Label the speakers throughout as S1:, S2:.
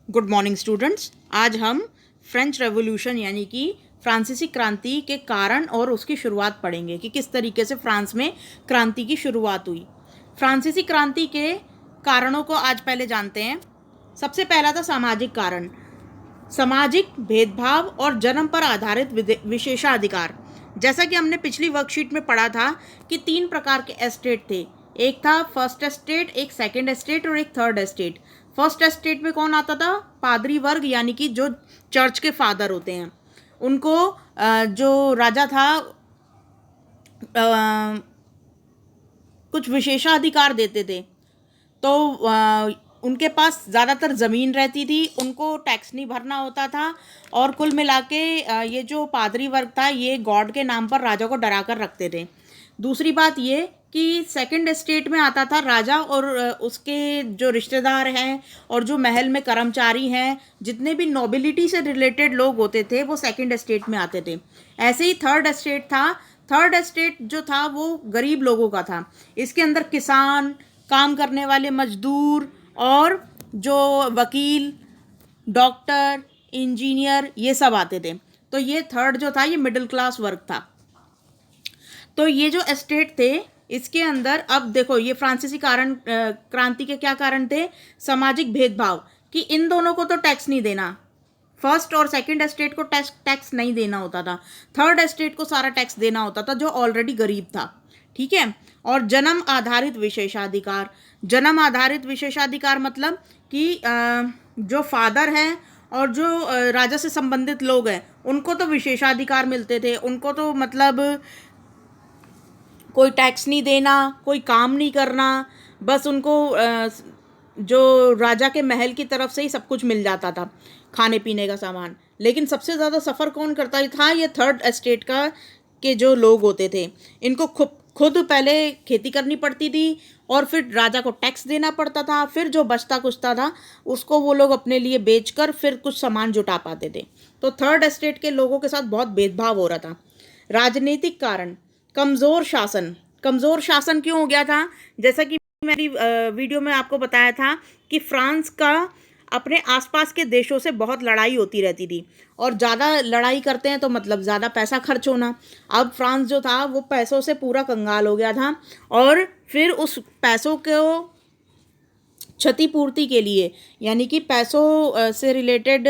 S1: Good morning students. आज हम French revolution यानी कि फ्रांसीसी क्रांति के कारण और उसकी शुरुआत पढ़ेंगे कि किस तरीके से फ्रांस में क्रांति की शुरुआत हुई। फ्रांसीसी क्रांति के कारणों को आज पहले जानते हैं। सबसे पहला था सामाजिक कारण, सामाजिक भेदभाव और जन्म पर आधारित विशेषाधिकार। जैसा कि हमने पिछली वर्कशीट में पढ़ा था कि 3 प्रकार के एस्टेट थे। एक था फर्स्ट एस्टेट, एक सेकंड एस्टेट और एक थर्ड एस्टेट। फर्स्ट एस्टेट में कौन आता था? पादरी वर्ग, यानी कि जो चर्च के फादर होते हैं। उनको जो राजा था कुछ विशेषाधिकार देते थे। तो उनके पास ज़्यादातर ज़मीन रहती थी, उनको टैक्स नहीं भरना होता था और कुल मिला के ये जो पादरी वर्ग था ये गॉड के नाम पर राजा को डरा कर रखते थे। दूसरी बात ये कि सेकंड एस्टेट में आता था राजा और उसके जो रिश्तेदार हैं और जो महल में कर्मचारी हैं, जितने भी नोबिलिटी से रिलेटेड लोग होते थे वो सेकंड एस्टेट में आते थे। ऐसे ही थर्ड एस्टेट था। थर्ड एस्टेट जो था वो गरीब लोगों का था। इसके अंदर किसान, काम करने वाले मजदूर और जो वकील, डॉक्टर, इंजीनियर, ये सब आते थे। तो ये थर्ड जो था ये मिडिल क्लास वर्ग था। तो ये जो एस्टेट थे इसके अंदर, अब देखो ये फ्रांसीसी क्रांति के क्या कारण थे? सामाजिक भेदभाव, कि इन दोनों को तो टैक्स नहीं देना, फर्स्ट और सेकंड एस्टेट को टैक्स नहीं देना होता था, थर्ड एस्टेट को सारा टैक्स देना होता था जो ऑलरेडी गरीब था। ठीक है। और जन्म आधारित विशेषाधिकार। जन्म आधारित विशेषाधिकार मतलब कि जो फादर हैं और जो राजा से संबंधित लोग हैं उनको तो विशेषाधिकार मिलते थे। उनको तो मतलब कोई टैक्स नहीं देना, कोई काम नहीं करना, बस उनको जो राजा के महल की तरफ से ही सब कुछ मिल जाता था, खाने पीने का सामान। लेकिन सबसे ज़्यादा सफ़र कौन करता था? ये थर्ड एस्टेट का के जो लोग होते थे। इनको खुद पहले खेती करनी पड़ती थी और फिर राजा को टैक्स देना पड़ता था। फिर जो बचता कुछता था उसको वो लोग अपने लिए बेचकर फिर कुछ सामान जुटा पाते थे। तो थर्ड एस्टेट के लोगों के साथ बहुत भेदभाव हो रहा था। राजनीतिक कारण, कमज़ोर शासन। कमज़ोर शासन क्यों हो गया था? जैसा कि मेरी वीडियो में आपको बताया था कि फ्रांस का अपने आसपास के देशों से बहुत लड़ाई होती रहती थी और ज़्यादा लड़ाई करते हैं तो मतलब ज़्यादा पैसा खर्च होना। अब फ्रांस जो था वो पैसों से पूरा कंगाल हो गया था और फिर उस पैसों को क्षतिपूर्ति के लिए, यानी कि पैसों से रिलेटेड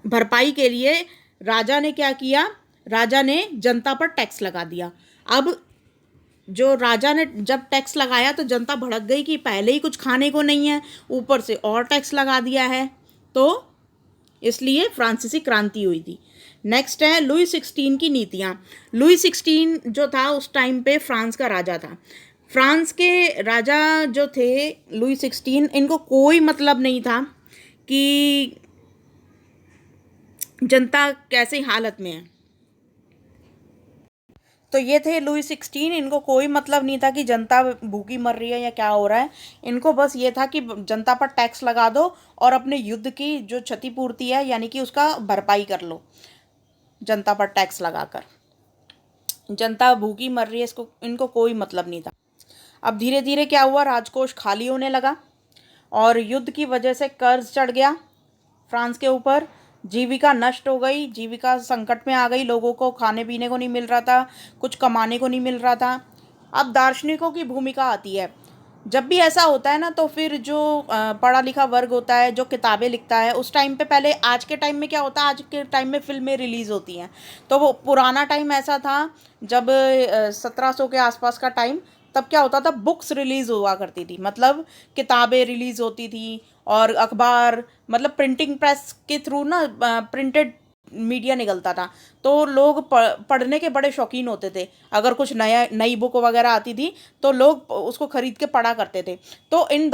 S1: भरपाई के लिए राजा ने क्या किया? राजा ने जनता पर टैक्स लगा दिया। अब जो राजा ने जब टैक्स लगाया तो जनता भड़क गई कि पहले ही कुछ खाने को नहीं है, ऊपर से और टैक्स लगा दिया है। तो इसलिए फ्रांसीसी क्रांति हुई थी। नेक्स्ट है लुई 16 की नीतियाँ। लुई 16 जो था उस टाइम पे फ्रांस का राजा था। फ्रांस के राजा जो थे लुई 16, इनको कोई मतलब नहीं था कि जनता कैसी हालत में है। तो ये थे लुई 16। इनको कोई मतलब नहीं था कि जनता भूखी मर रही है या क्या हो रहा है। इनको बस ये था कि जनता पर टैक्स लगा दो और अपने युद्ध की जो क्षतिपूर्ति है यानी कि उसका भरपाई कर लो जनता पर टैक्स लगाकर। जनता भूखी मर रही है, इसको इनको कोई मतलब नहीं था। अब धीरे धीरे क्या हुआ? राजकोष खाली होने लगा और युद्ध की वजह से कर्ज चढ़ गया फ्रांस के ऊपर। जीविका नष्ट हो गई, जीविका संकट में आ गई। लोगों को खाने पीने को नहीं मिल रहा था, कुछ कमाने को नहीं मिल रहा था। अब दार्शनिकों की भूमिका आती है। जब भी ऐसा होता है ना तो फिर जो पढ़ा लिखा वर्ग होता है जो किताबें लिखता है उस टाइम पे, पहले आज के टाइम में क्या होता है, आज के टाइम में फिल्में रिलीज़ होती हैं। तो वो पुराना टाइम ऐसा था जब 1700 के आसपास का टाइम, तब क्या होता था, बुक्स रिलीज़ हुआ करती थी, मतलब किताबें रिलीज़ होती थी और अखबार, मतलब प्रिंटिंग प्रेस के थ्रू ना प्रिंटेड मीडिया निकलता था। तो लोग पढ़ने के बड़े शौकीन होते थे। अगर कुछ नई बुक वगैरह आती थी तो लोग उसको खरीद के पढ़ा करते थे। तो इन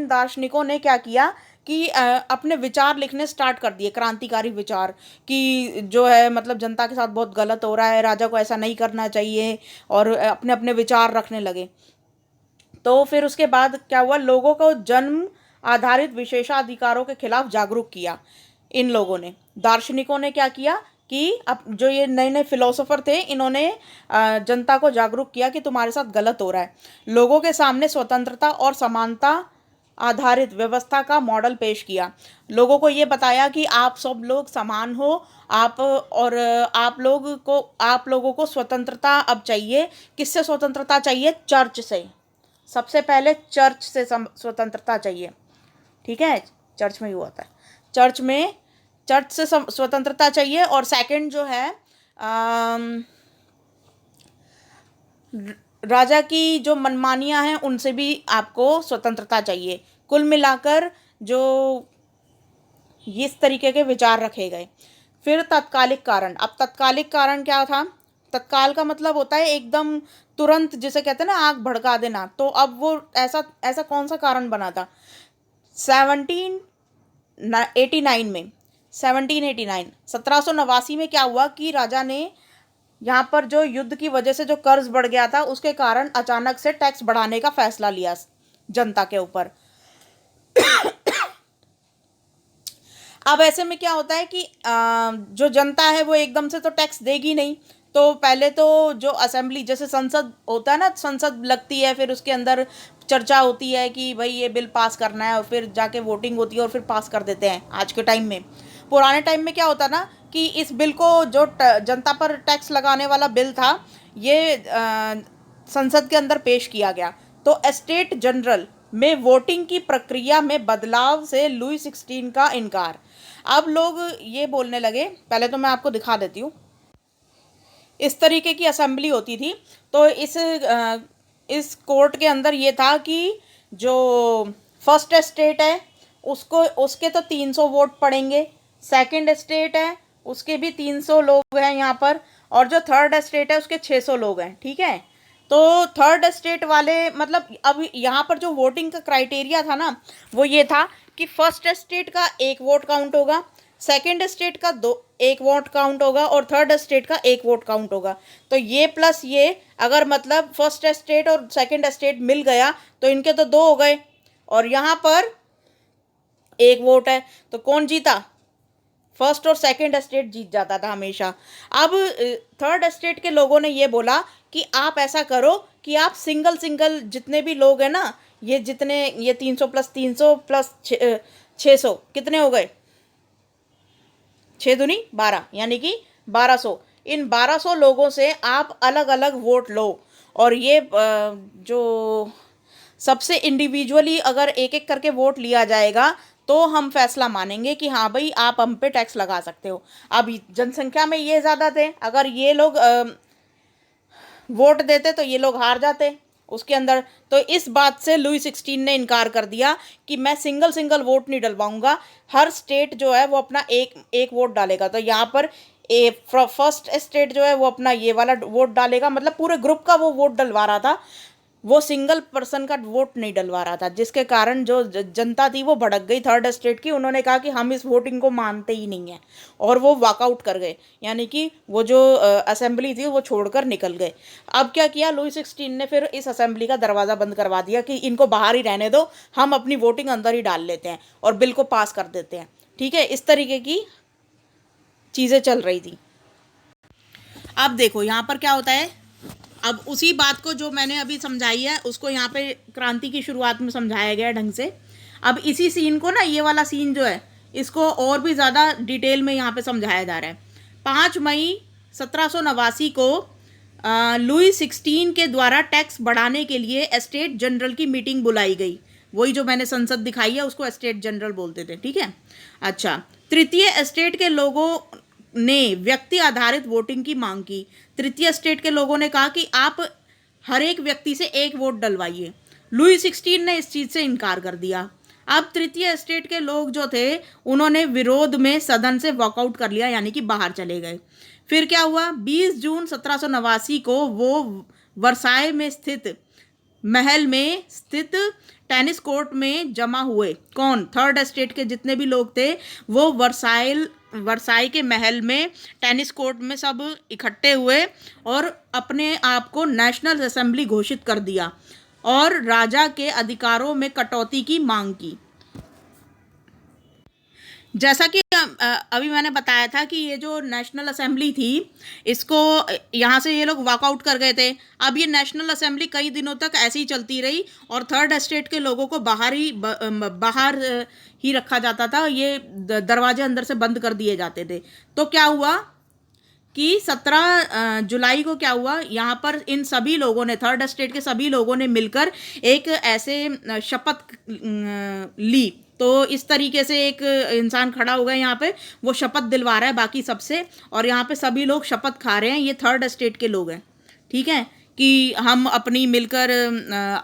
S1: दार्शनिकों ने क्या किया कि अपने विचार लिखने स्टार्ट कर दिए, क्रांतिकारी विचार, कि जो है मतलब जनता के साथ बहुत गलत हो रहा है, राजा को ऐसा नहीं करना चाहिए, और अपने अपने विचार रखने लगे। तो फिर उसके बाद क्या हुआ? लोगों को जन्म आधारित विशेषाधिकारों के खिलाफ जागरूक किया इन लोगों ने। दार्शनिकों ने क्या किया कि अब जो ये नए नए फिलोसोफर थे इन्होंने जनता को जागरूक किया कि तुम्हारे साथ गलत हो रहा है। लोगों के सामने स्वतंत्रता और समानता आधारित व्यवस्था का मॉडल पेश किया। लोगों को ये बताया कि आप सब लोग समान हो, आप लोगों को स्वतंत्रता अब चाहिए। किससे स्वतंत्रता चाहिए? चर्च से। सबसे पहले चर्च से स्वतंत्रता चाहिए, ठीक है। चर्च में ही होता है, चर्च से स्वतंत्रता चाहिए। और सेकंड जो है राजा की जो मनमानियां हैं उनसे भी आपको स्वतंत्रता चाहिए। कुल मिलाकर जो इस तरीके के विचार रखे गए। फिर तत्कालिक कारण। अब तत्कालिक कारण क्या था? तत्काल का मतलब होता है एकदम तुरंत, जिसे कहते हैं ना आग भड़का देना। तो अब वो ऐसा ऐसा कौन सा कारण बना था? 1789 में 1789 में क्या हुआ कि राजा ने यहाँ पर जो युद्ध की वजह से जो कर्ज बढ़ गया था उसके कारण अचानक से टैक्स बढ़ाने का फैसला लिया जनता के ऊपर। अब ऐसे में क्या होता है कि जो जनता है वो एकदम से तो टैक्स देगी नहीं। तो पहले तो जो असेंबली, जैसे संसद होता है ना, संसद लगती है, फिर उसके अंदर चर्चा होती है कि भाई ये बिल पास करना है, और फिर जाके वोटिंग होती है और फिर पास कर देते हैं। आज के टाइम में, पुराने टाइम में क्या होता ना कि इस बिल को, जो जनता पर टैक्स लगाने वाला बिल था, ये संसद के अंदर पेश किया गया। तो एस्टेट जनरल में वोटिंग की प्रक्रिया में बदलाव से लुई 16 का इनकार। अब लोग ये बोलने लगे, पहले तो मैं आपको दिखा देती हूँ। इस तरीके की असेंबली होती थी। तो इस कोर्ट के अंदर ये था कि जो फर्स्ट एस्टेट है उसके तो 300 वोट पड़ेंगे, सेकंड एस्टेट है उसके भी 300 लोग हैं यहाँ पर, और जो थर्ड एस्टेट है उसके 600 लोग हैं, ठीक है। तो थर्ड एस्टेट वाले, मतलब अब यहाँ पर जो वोटिंग का क्राइटेरिया था ना वो ये था कि फर्स्ट एस्टेट का 1 वोट काउंट होगा, सेकंड एस्टेट का 1 वोट काउंट होगा, और थर्ड एस्टेट का 1 वोट काउंट होगा। तो ये प्लस ये, अगर मतलब फर्स्ट एस्टेट और सेकंड एस्टेट मिल गया तो इनके तो 2 हो गए, और यहाँ पर 1 वोट है, तो कौन जीता? फर्स्ट और सेकंड एस्टेट जीत जाता था हमेशा। अब थर्ड एस्टेट के लोगों ने ये बोला कि आप ऐसा करो कि आप सिंगल जितने भी लोग हैं ना, ये 300 प्लस 300 प्लस 600 कितने हो गए? 6 दूनी 12, यानी कि 1200। इन 1200 लोगों से आप अलग अलग वोट लो, और ये जो सबसे इंडिविजुअली अगर एक एक करके वोट लिया जाएगा तो हम फैसला मानेंगे कि हाँ भाई आप हम पे टैक्स लगा सकते हो। अब जनसंख्या में ये ज़्यादा थे, अगर ये लोग वोट देते तो ये लोग हार जाते उसके अंदर। तो इस बात से लुई 16 ने इनकार कर दिया कि मैं सिंगल वोट नहीं डलवाऊंगा, हर स्टेट जो है वो अपना एक वोट डालेगा। तो यहाँ पर फर्स्ट स्टेट जो है वो अपना ये वाला वोट डालेगा, मतलब पूरे ग्रुप का वो वोट डलवा रहा था, वो सिंगल पर्सन का वोट नहीं डलवा रहा था, जिसके कारण जो जनता थी वो भड़क गई थर्ड स्टेट की। उन्होंने कहा कि हम इस वोटिंग को मानते ही नहीं हैं, और वो वॉकआउट कर गए, यानी कि वो जो असेंबली थी वो छोड़कर निकल गए। अब क्या किया लुई 16 ने? फिर इस असेंबली का दरवाज़ा बंद करवा दिया कि इनको बाहर ही रहने दो, हम अपनी वोटिंग अंदर ही डाल लेते हैं और बिल को पास कर देते हैं, ठीक है। इस तरीके की चीज़ें चल रही थी। अब देखो यहाँ पर क्या होता है, अब उसी बात को जो मैंने अभी समझाई है उसको यहाँ पे क्रांति की शुरुआत में समझाया गया ढंग से। अब इसी सीन को ना, ये वाला सीन जो है इसको और भी ज़्यादा डिटेल में यहाँ पे समझाया जा रहा है। 5 मई 1789 को लुई 16 के द्वारा टैक्स बढ़ाने के लिए एस्टेट जनरल की मीटिंग बुलाई गई। वही जो मैंने संसद दिखाई है उसको एस्टेट जनरल बोलते थे, ठीक है। अच्छा, तृतीय एस्टेट के लोगों ने व्यक्ति आधारित वोटिंग की मांग की। तृतीय स्टेट के लोगों ने कहा कि आप हर एक व्यक्ति से 1 वोट डलवाइए। लुई 16 ने इस चीज़ से इनकार कर दिया। अब तृतीय स्टेट के लोग जो थे उन्होंने विरोध में सदन से वॉकआउट कर लिया, यानी कि बाहर चले गए। फिर क्या हुआ? 20 जून 1789 को वो वर्साय में स्थित महल में स्थित टेनिस कोर्ट में जमा हुए। कौन? थर्ड एस्टेट के जितने भी लोग थे वो वर्साई के महल में टेनिस कोर्ट में सब इकट्ठे हुए और अपने आप को नेशनल असेंबली घोषित कर दिया और राजा के अधिकारों में कटौती की मांग की। जैसा कि अभी मैंने बताया था कि ये जो नेशनल असेंबली थी, इसको यहाँ से ये लोग वॉकआउट कर गए थे। अब ये नेशनल असेंबली कई दिनों तक ऐसी ही चलती रही और थर्ड एस्टेट के लोगों को बाहर ही रखा जाता था। ये दरवाजे अंदर से बंद कर दिए जाते थे। तो क्या हुआ कि 17 जुलाई को क्या हुआ, यहाँ पर इन सभी लोगों ने, थर्ड एस्टेट के सभी लोगों ने मिलकर एक ऐसे शपथ ली। तो इस तरीके से एक इंसान खड़ा हो गया यहाँ पे, वो शपथ दिलवा रहा है बाकी सबसे, और यहाँ पे सभी लोग शपथ खा रहे हैं। ये थर्ड एस्टेट के लोग हैं, ठीक है, कि हम अपनी मिलकर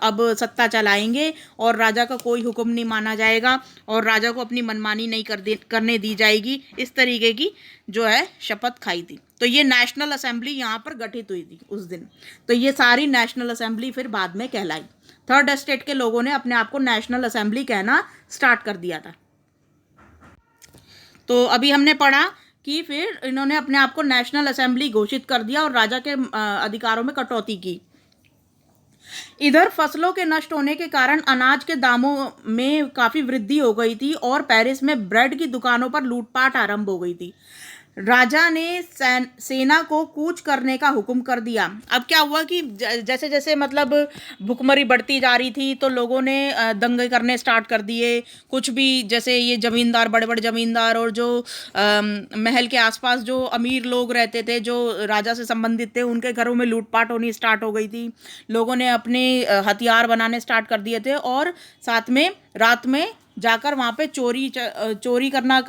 S1: अब सत्ता चलाएंगे और राजा का कोई हुक्म नहीं माना जाएगा और राजा को अपनी मनमानी नहीं करने दी जाएगी। इस तरीके की जो है शपथ खाई थी। तो ये नेशनल असेंबली यहाँ पर गठित हुई थी उस दिन। तो ये सारी नेशनल असेंबली फिर बाद में कहलाई। थर्ड एस्टेट के लोगों ने अपने आप को नेशनल असेंबली कहना स्टार्ट कर दिया था। तो अभी हमने पढ़ा कि फिर इन्होंने अपने आप को नेशनल असेंबली घोषित कर दिया और राजा के अधिकारों में कटौती की। इधर फसलों के नष्ट होने के कारण अनाज के दामों में काफ़ी वृद्धि हो गई थी और पेरिस में ब्रेड की दुकानों पर लूटपाट आरंभ हो गई थी। राजा ने सेना को कूच करने का हुक्म कर दिया। अब क्या हुआ कि जैसे जैसे मतलब भुखमरी बढ़ती जा रही थी तो लोगों ने दंगे करने स्टार्ट कर दिए। कुछ भी जैसे ये ज़मींदार, बड़े बड़े ज़मींदार और जो महल के आसपास जो अमीर लोग रहते थे, जो राजा से संबंधित थे, उनके घरों में लूटपाट होनी स्टार्ट हो गई थी। लोगों ने अपने हथियार बनाने स्टार्ट कर दिए थे और साथ में रात में जाकर वहाँ पे चोरी करना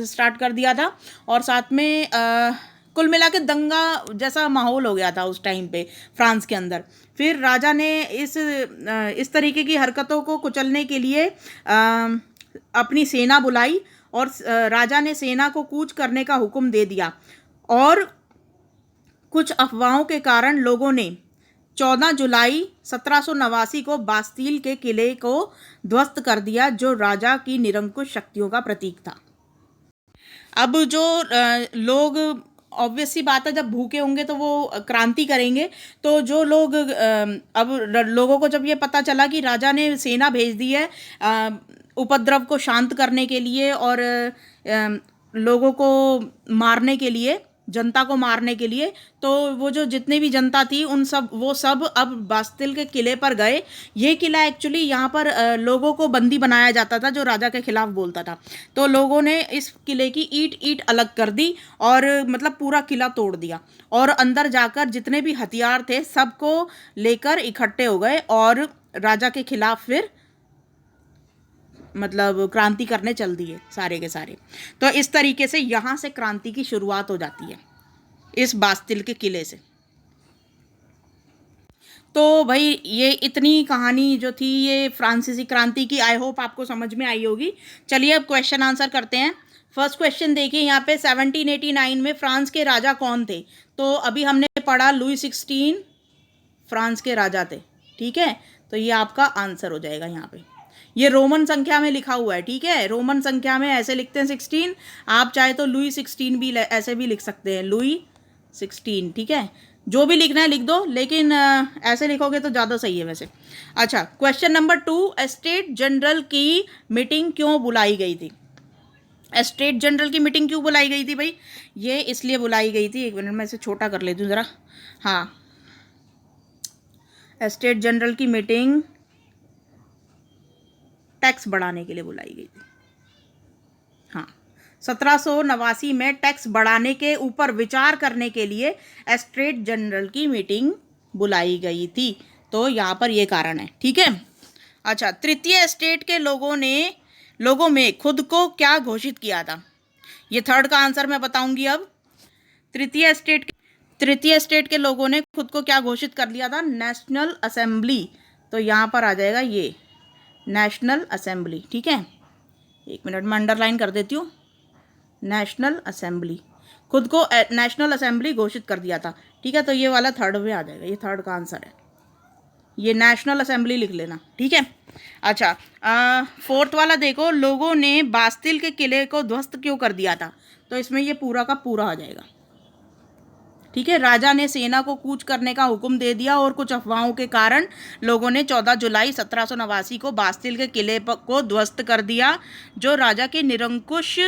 S1: स्टार्ट कर दिया था। और साथ में कुल मिला के दंगा जैसा माहौल हो गया था उस टाइम पे फ्रांस के अंदर। फिर राजा ने इस तरीके की हरकतों को कुचलने के लिए अपनी सेना बुलाई और राजा ने सेना को कूच करने का हुक्म दे दिया। और कुछ अफवाहों के कारण लोगों ने 14 जुलाई 1789 को बास्तील के किले को ध्वस्त कर दिया, जो राजा की निरंकुश शक्तियों का प्रतीक था। अब जो लोग, ऑब्वियस सी बात है, जब भूखे होंगे तो वो क्रांति करेंगे। तो जो लोग अब लोगों को जब ये पता चला कि राजा ने सेना भेज दी है उपद्रव को शांत करने के लिए और लोगों को मारने के लिए, जनता को मारने के लिए, तो वो जो जितनी भी जनता थी वो सब अब बास्तिल के किले पर गए। ये किला एक्चुअली यहाँ पर लोगों को बंदी बनाया जाता था जो राजा के खिलाफ बोलता था। तो लोगों ने इस किले की ईंट अलग कर दी और मतलब पूरा किला तोड़ दिया और अंदर जाकर जितने भी हथियार थे सबको लेकर इकट्ठे हो गए और राजा के खिलाफ फिर मतलब क्रांति करने चल दिए सारे के सारे। तो इस तरीके से यहाँ से क्रांति की शुरुआत हो जाती है, इस बास्तिल के किले से। तो भाई ये इतनी कहानी जो थी ये फ्रांसीसी क्रांति की, आई होप आपको समझ में आई होगी। चलिए अब क्वेश्चन आंसर करते हैं। फर्स्ट क्वेश्चन देखिए यहाँ पे, 1789 में फ्रांस के राजा कौन थे? तो अभी हमने पढ़ा लुई 16 फ्रांस के राजा थे, ठीक है। तो ये आपका आंसर हो जाएगा। यहाँ पे ये रोमन संख्या में लिखा हुआ है, ठीक है। रोमन संख्या में ऐसे लिखते हैं 16, आप चाहे तो लुई 16 भी ऐसे भी लिख सकते हैं, लुई 16, ठीक है। जो भी लिखना है लिख दो, लेकिन ऐसे लिखोगे तो ज़्यादा सही है वैसे। अच्छा, क्वेश्चन नंबर 2, स्टेट जनरल की मीटिंग क्यों बुलाई गई थी? स्टेट जनरल की मीटिंग क्यों बुलाई गई थी भाई? ये इसलिए बुलाई गई थी, एक मिनट में इसे छोटा कर लेती हूँ ज़रा। हाँ, स्टेट जनरल की मीटिंग टैक्स बढ़ाने के लिए बुलाई गई थी। हाँ, 1789 में टैक्स बढ़ाने के ऊपर विचार करने के लिए स्टेट जनरल की मीटिंग बुलाई गई थी। तो यहाँ पर ये कारण है, ठीक है। अच्छा, तृतीय स्टेट के लोगों में खुद को क्या घोषित किया था? ये थर्ड का आंसर मैं बताऊंगी अब। तृतीय स्टेट के लोगों ने खुद को क्या घोषित कर लिया था? National assembly. तो यहाँ पर आ जाएगा ये नेशनल असेंबली, ठीक है। एक मिनट में अंडरलाइन कर देती हूँ, नेशनल असेंबली, खुद को नेशनल असेंबली घोषित कर दिया था, ठीक है। तो ये वाला थर्ड में आ जाएगा, ये थर्ड का आंसर है, ये नेशनल असेंबली लिख लेना, ठीक है। अच्छा, फोर्थ वाला देखो, लोगों ने बास्तिल के किले को ध्वस्त क्यों कर दिया था? तो इसमें ये पूरा का पूरा आ जाएगा, ठीक है। राजा ने सेना को कूच करने का हुक्म दे दिया और कुछ अफवाहों के कारण लोगों ने 14 जुलाई 1789 को बास्तिल के किले को ध्वस्त कर दिया, जो राजा की निरंकुश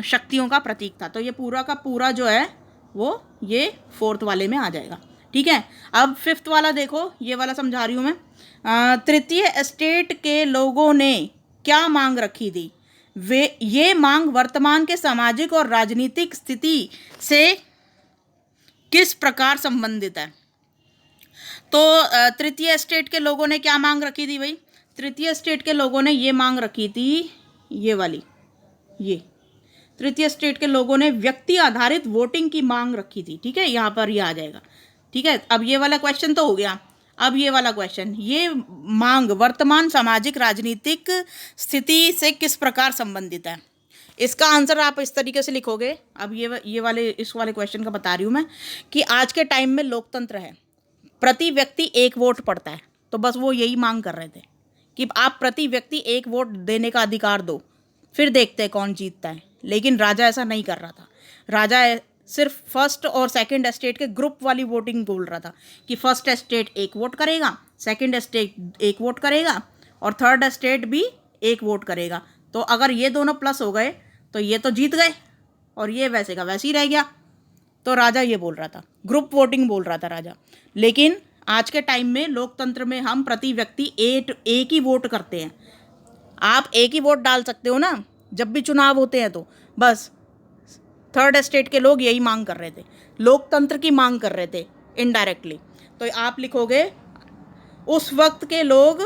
S1: शक्तियों का प्रतीक था। तो ये पूरा का पूरा जो है वो ये फोर्थ वाले में आ जाएगा। ठीक है, अब फिफ्थ वाला देखो, ये वाला समझा रही हूँ मैं। तृतीय एस्टेट के लोगों ने क्या मांग रखी थी? वे ये मांग वर्तमान के सामाजिक और राजनीतिक स्थिति से किस प्रकार संबंधित है? तो तृतीय एस्टेट के लोगों ने क्या मांग रखी थी भाई? तृतीय एस्टेट के लोगों ने ये मांग रखी थी, ये वाली, ये तृतीय एस्टेट के लोगों ने व्यक्ति आधारित वोटिंग की मांग रखी थी। ठीक है, यहाँ पर ये आ जाएगा। ठीक है, अब ये वाला क्वेश्चन तो हो गया। अब ये वाला क्वेश्चन, ये मांग वर्तमान सामाजिक राजनीतिक स्थिति से किस प्रकार संबंधित है? इसका आंसर आप इस तरीके से लिखोगे। अब ये वाले इस वाले क्वेश्चन का बता रही हूँ मैं कि आज के टाइम में लोकतंत्र है, प्रति व्यक्ति एक वोट पड़ता है। तो बस वो यही मांग कर रहे थे कि आप प्रति व्यक्ति एक वोट देने का अधिकार दो, फिर देखते हैं कौन जीतता है। लेकिन राजा ऐसा नहीं कर रहा था। राजा सिर्फ फर्स्ट और सेकंड एस्टेट के ग्रुप वाली वोटिंग बोल रहा था कि फर्स्ट एस्टेट एक वोट करेगा, सेकंड एस्टेट एक वोट करेगा और थर्ड एस्टेट भी एक वोट करेगा। तो अगर ये दोनों प्लस हो गए तो ये तो जीत गए और ये वैसे का वैसे ही रह गया। तो राजा ये बोल रहा था, ग्रुप वोटिंग बोल रहा था राजा। लेकिन आज के टाइम में लोकतंत्र में हम प्रति व्यक्ति एक ही वोट करते हैं। आप एक ही वोट डाल सकते हो ना जब भी चुनाव होते हैं। तो बस थर्ड एस्टेट के लोग यही मांग कर रहे थे, लोकतंत्र की मांग कर रहे थे इनडायरेक्टली। तो आप लिखोगे उस वक्त के लोग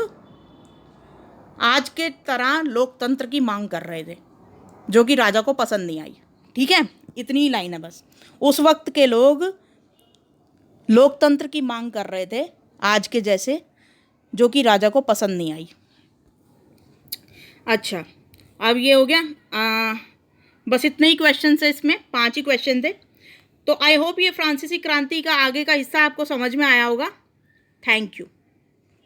S1: आज के तरह लोकतंत्र की मांग कर रहे थे, जो कि राजा को पसंद नहीं आई। ठीक है, इतनी ही लाइन है बस। उस वक्त के लोग लोकतंत्र की मांग कर रहे थे आज के जैसे, जो कि राजा को पसंद नहीं आई। अच्छा, अब ये हो गया। बस इतने ही क्वेश्चन है इसमें, 5 ही क्वेश्चन थे। तो आई होप ये फ्रांसीसी क्रांति का आगे का हिस्सा आपको समझ में आया होगा। Thank you.